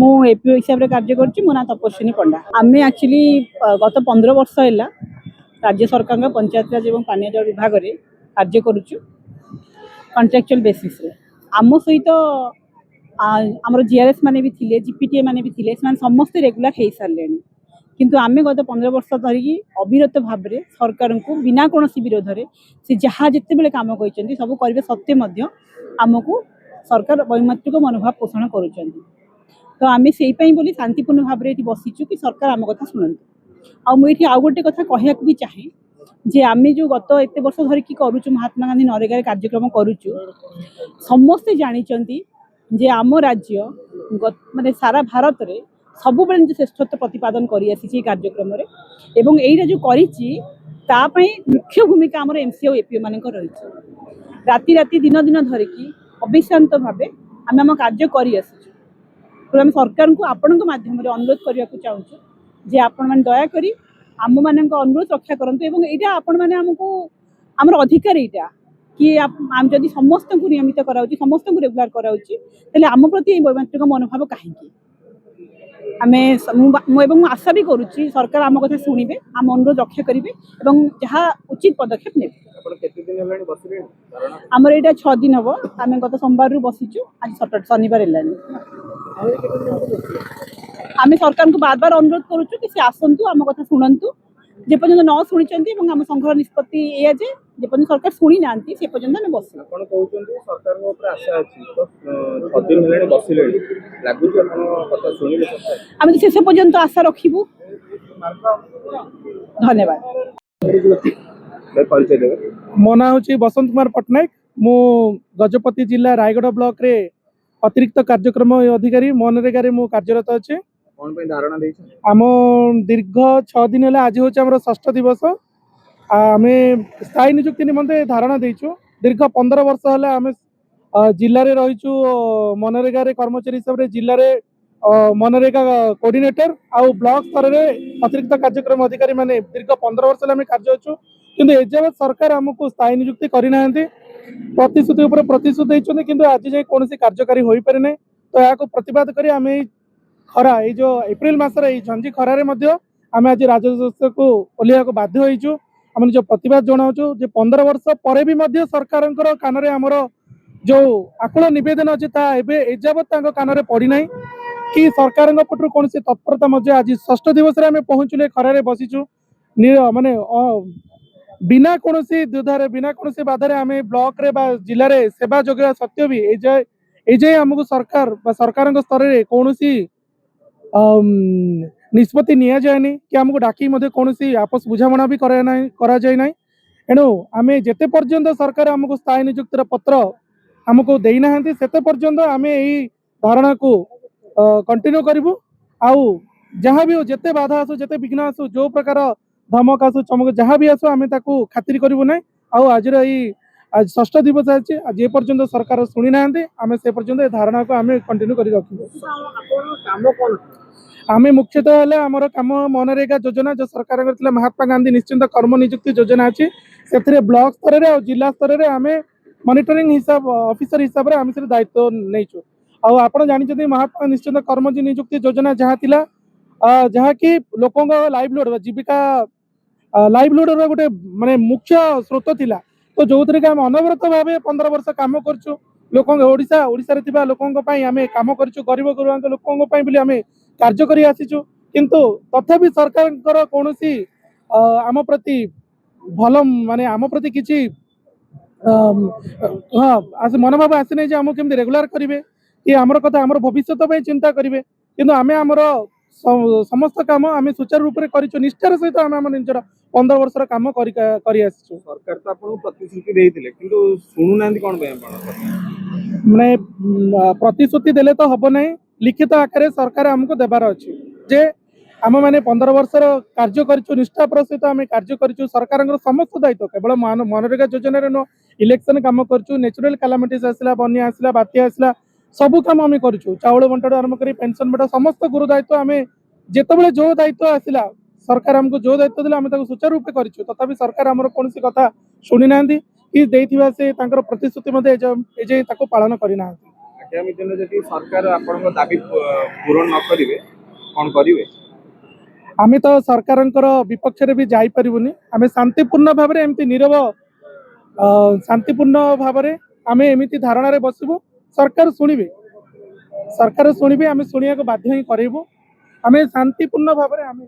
ମୁଁ ଏପିଓ ହିସାବରେ କାର୍ଯ୍ୟ କରୁଛି। ମୋ ନାଁ ତପସ୍ୱିନୀ ପଣ୍ଡା। ଆମେ ଆକ୍ଚୁଆଲି ଗତ 15 ବର୍ଷ ହେଲା ରାଜ୍ୟ ସରକାରଙ୍କ ପଞ୍ଚାୟତ ରାଜ ଏବଂ ପାନୀୟ ଜଳ ବିଭାଗରେ କାର୍ଯ୍ୟ କରୁଛୁ କଣ୍ଟ୍ରାକ୍ଚୁଆଲ ବେସିସ୍ରେ। ଆମ ସହିତ ଆମର ଜିଆର୍ଏସ୍ ମାନେ ବି ଥିଲେ, ଜିପିଟିଏ ମାନେ ବି ଥିଲେ, ସେମାନେ ସମସ୍ତେ ରେଗୁଲାର ହେଇସାରିଲେଣି। କିନ୍ତୁ ଆମେ ଗତ 15 ବର୍ଷ ଧରିକି ଅବିରତ ଭାବରେ ସରକାରଙ୍କୁ ବିନା କୌଣସି ବିରୋଧରେ ସେ ଯାହା ଯେତେବେଳେ କାମ କରିଛନ୍ତି ସବୁ କରିବା ସତ୍ତ୍ୱେ ମଧ୍ୟ ଆମକୁ ସରକାର ବୈମାତ୍ରିକ ମନୋଭାବ ପୋଷଣ କରୁଛନ୍ତି। ତ ଆମେ ସେଇପାଇଁ ବୋଲି ଶାନ୍ତିପୂର୍ଣ୍ଣ ଭାବରେ ଏଠି ବସିଛୁ କି ସରକାର ଆମ କଥା ଶୁଣନ୍ତୁ। ଆଉ ମୁଁ ଏଠି ଆଉ ଗୋଟେ କଥା କହିବାକୁ ବି ଚାହେଁ ଯେ ଆମେ ଯେଉଁ ଗତ ଏତେ ବର୍ଷ ଧରିକି କରୁଛୁ ମହାତ୍ମା ଗାନ୍ଧୀ ନରେଗାରେ କାର୍ଯ୍ୟକ୍ରମ କରୁଛୁ, ସମସ୍ତେ ଜାଣିଛନ୍ତି ଯେ ଆମ ରାଜ୍ୟ ମାନେ ସାରା ଭାରତରେ ସବୁବେଳେ ନିଜ ଶ୍ରେଷ୍ଠତ୍ୱ ପ୍ରତିପାଦନ କରିଆସିଛି এই କାର୍ଯ୍ୟକ୍ରମରେ। ଏବଂ ଏଇଟା ଯେଉଁ କରିଛି ତା ପାଇଁ ମୁଖ୍ୟ ଭୂମିକା ଆମର ଏମ୍ସି ଆଉ ଏପିଓ ମାନଙ୍କର ରହିଛି। ରାତି ରାତି ଦିନ ଦିନ ଧରିକି ଅବିଶ୍ରାନ୍ତ ଭାବେ ଆମେ ଆମ କାର୍ଯ୍ୟ କରିଆସିଛୁ। ତେଣୁ ଆମେ ସରକାରଙ୍କୁ ଆପଣଙ୍କ ମାଧ୍ୟମରେ ଅନୁରୋଧ କରିବାକୁ ଚାହୁଁଛୁ ଯେ ଆପଣମାନେ ଦୟାକରି ଆମମାନଙ୍କ ଅନୁରୋଧ ରକ୍ଷା କରନ୍ତୁ। ଏବଂ ଏଇଟା ଆପଣମାନେ ଆମକୁ ଆମର ଅଧିକାର ଏଇଟା କି ଯଦି ସମସ୍ତଙ୍କୁ ନିୟମିତ କରାଉଛି, ସମସ୍ତଙ୍କୁ ରେଗୁଲାର କରାଉଛି, ତାହେଲେ ଆମ ପ୍ରତି এই ବୈମାତ୍ରିକ ମନୋଭାବ କାହିଁକି? ଆମେ ମୁଁ ଆଶା ବି କରୁଛି ସରକାର ଆମ କଥା ଶୁଣିବେ, ଆମ ଅନୁରୋଧ ରକ୍ଷା କରିବେ ଏବଂ ଯାହା ଉଚିତ ପଦକ୍ଷେପ ନେବେ। ଆମର ଏଇଟା 6 ଦିନ ହବ। ଆମେ ଗତ ସୋମବାରରୁ ବସିଛୁ, ଆଜି ଶନିବାର ହେଲାଣି। ଆମେ ସରକାରଙ୍କୁ ବାର ବାର ଅନୁରୋଧ କରୁଛୁ କି ସେ ଆସନ୍ତୁ, ଆମ କଥା ଶୁଣନ୍ତୁ। ଯେପର୍ଯ୍ୟନ୍ତ ନ ଶୁଣିଛନ୍ତି ଏବଂ ଆମ ସଂଘର ନିଷ୍ପତ୍ତି ଏଇଆ ଯେ ଯେପର୍ଯ୍ୟନ୍ତ ସରକାର ଶୁଣି ନାହାନ୍ତି ସେ ପର୍ଯ୍ୟନ୍ତ ଆମେ ବସିବୁ। ଆପଣ କହୁଛନ୍ତି ସରକାରଙ୍କ ଉପରେ ଆଶା ଅଛି, ତ 6 ଦିନ ହେଲାଣି ବସିଲେଣି, ଲାଗୁଛି ଆପଣ କଥା ଶୁଣିଲେ? ଆମେ ତ ଶେଷ ପର୍ଯ୍ୟନ୍ତ ଆଶା ରଖିବୁ। ଧନ୍ୟବାଦ। ମୋ ନାଁ ହେଉଛି ବସନ୍ତ କୁମାର ପଟ୍ଟନାୟକ। ମୁଁ ଗଜପତି ଜିଲ୍ଲା ରାୟଗଡ଼ା ବ୍ଲକରେ ଅତିରିକ୍ତ କାର୍ଯ୍ୟକ୍ରମ ଅଧିକାରୀ ମନରେଗାରେ ମୁଁ କାର୍ଯ୍ୟରତ ଅଛି। ଆମ ଦୀର୍ଘ 6 ଦିନ ହେଲା ଆଜି ହେଉଛି ଆମର 6ଠ ଦିବସ। ଆମେ ସ୍ଥାୟୀ ନିଯୁକ୍ତି ନିମନ୍ତେ ଧାରଣା ଦେଇଛୁ। ଦୀର୍ଘ 15 ବର୍ଷ ହେଲା ଆମେ ଜିଲ୍ଲାରେ ରହିଛୁ ମନରେଗାରେ କର୍ମଚାରୀ ହିସାବରେ। ଜିଲ୍ଲାରେ मनरेगा कोऑर्डिनेटर आउ ब्लॉक स्तर में अतिरिक्त कार्यक्रम अधिकारी माने दीर्घ 15 वर्ष आम कार्य अच्छु कि एजावत सरकार आमको स्थायी नियुक्ति करना प्रतिश्रुति उपर प्रतिश्रुति देते कि आज जाए कौन कार्यकारी हो पारे ना। तो यहाँ प्रतिवाद कर आम खरा ये जो एप्रिल मसर झंझी खरारे आम आज राजस्व को ओह्लैया बाध्य होइचु। आम निज प्रतिवाद जनाऊँ 15 वर्ष पर भी सरकार कान में आमर जो आकुल नवेदन अच्छी एजावत कान में पड़ना कि सरकार पटर कौन तत्परता आज 6ठ दिवस आम पहुँचले खरारे बसीचु माने बिना कौन द्विधारे बिना कौन बाधारे आम ब्लॉक रे जिले में सेवा जोगा सत्य भी एजाए आमको सरकार सरकार स्तर में कौन निष्पत्ति निया जाएनी कि आमको डाकी कौन आपस बुझामणा भी करा जाए ना। एणु आम जेते पर्यंत सरकार आमको स्थायी नियुक्तिर पत्र आमको देना सेते पर्यंत आम यही धारणा को कंटिन्यू करूँ। आउ जहाँ भी हो जिते बाधा आसू जिते विघ्न आसू जो प्रकार धमक आसू चमक जहाँ भी आसू आम खातिर करूँ ना। आज 6ठ दिवस आज ये पर्यंत सरकार शुणी ना आम से पर्यंत धारणा को आम कंटिन्यू कर रखू। आम मुख्यतः आमर कम मनरेगा योजना जो सरकार महात्मा गांधी निश्चिंत कर्म नियुक्ति योजना अच्छी से ब्लॉक स्तर में और जिला स्तर में आम मॉनिटरिंग हिसाब ऑफिसर हिसाब से आम से दायित्व नहीं। आप जानते महात्मा निश्चिंत कर्म नियुक्ति योजना जहाँ थिला जहाँ कि लोक लाइवलीहुड जीविका लाइवलीहुड गोटे माने मुख्य स्रोत थिला। तो जो थे कि आम अनवरत भाव 15 वर्ष कम करूँ लोक ओडिशा लोकों आम कम करूँ गरीब गुरुआ लोकों आम कार्य कर आसीचु किंतु तथापि सरकार कौन आम प्रति भल माने आम प्रति किसी हाँ मनोभाव आसी नहीं आम केमती रेगुलार करेंगे कि आमर कथा आमर भविष्य चिंता करेंगे किंतु आम आमर समस्त काम आम सुचारू रूप से कर निष्ठार सहित आम आम निजर 15 वर्षर काम कर आसीचु। सरकार तो आपको प्रतिश्रुति देइथिले किंतु सुनु नांदी कोन पे माने प्रतिश्रुति देले तो हबो नहीं लिखित आकार सरकार आमको देवार अच्छी जे आम मैंने 15 वर्षर कार्य करूँ निष्ठापर सहित आम कार्य करूँ। सरकार समस्त दायित्व केवल मनरेगा योजन नुह इलेक्शन कम करूँ नेचुरल कैलामिटीज आसला बन्या आसला बात्या आसला सबू कम आम करूँ चाउल बंटा आरंभ कर पेंशन बंटा समस्त गुरु दायित्व आम जिते जो दायित्व आसला सरकार आमको जो दायित्व देला आम सुचारू रूप करूँ। तथापि सरकार आमर कौन कथा शुणी ना कि प्रतिश्रुति पालन करना। ଆଗାମୀ ଦିନରେ ଯଦି ସରକାର ଆପଣଙ୍କ ଦାବି ପୂରଣ ନ କରିବେ କ'ଣ କରିବେ? ଆମେ ତ ସରକାରଙ୍କର ବିପକ୍ଷରେ ବି ଯାଇପାରିବୁନି। ଆମେ ଶାନ୍ତିପୂର୍ଣ୍ଣ ଭାବରେ ଏମିତି ନିରବ ଶାନ୍ତିପୂର୍ଣ୍ଣ ଭାବରେ ଆମେ ଏମିତି ଧାରଣାରେ ବସିବୁ। ସରକାର ଶୁଣିବେ, ଆମେ ଶୁଣିବାକୁ ବାଧ୍ୟ ହିଁ କରେଇବୁ। ଆମେ ଶାନ୍ତିପୂର୍ଣ୍ଣ ଭାବରେ ଆମେ